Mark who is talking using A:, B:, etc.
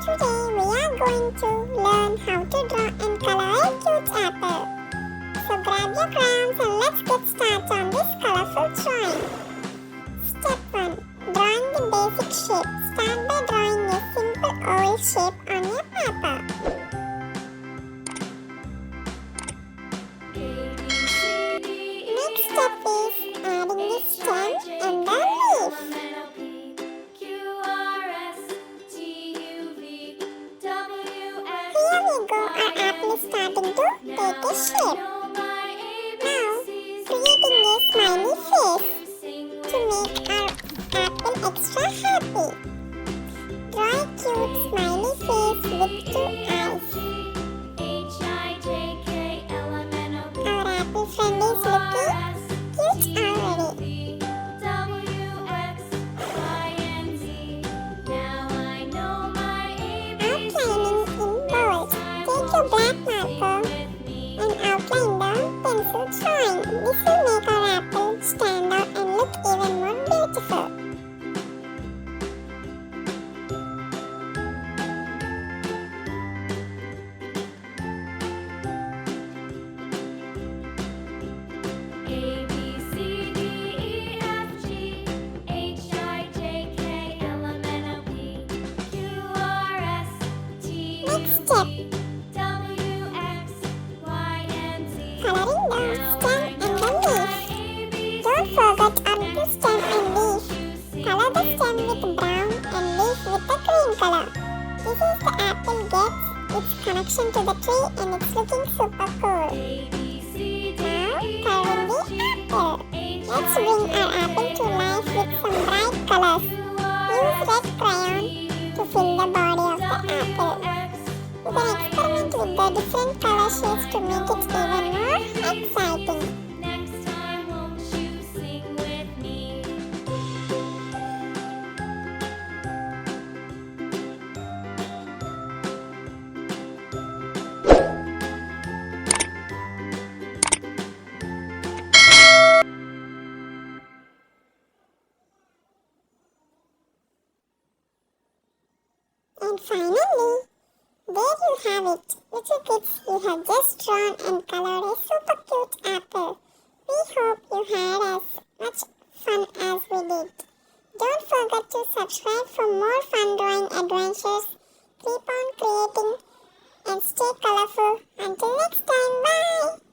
A: Today we are going to learn how to draw and color a cute apple. So grab your crayons and let's get started on this colorful drawing. Step 1. Drawing the basic shape. Start by drawing a simple oval shape on your paper. Next step is adding the stem and the leaf. Here we go, our apple is starting to take a shape. Now, creating a smiley face to make our apple extra happy. Draw a cute smiley face with 2 eyes. Our apple friend is looking cute already. Outlining in bold. Take your black marker and outline the pencil drawing. This will make our apple stand out and look even more beautiful. Next step, coloring the stem and the leaf. Don't forget on the stem and leaf. Color the stem with brown and leaf with the green color. This is the apple gets its connection to the tree and it's looking super cool. Now, coloring the apple. Let's bring our apple to life with some bright colors. Use red crayon to fill the body of the apple. You can experiment with the different color shades to make it even more exciting. And finally, there you have it. Little kids, you have just drawn and colored a super cute apple. We hope you had as much fun as we did. Don't forget to subscribe for more fun drawing adventures. Keep on creating and stay colorful. Until next time, bye!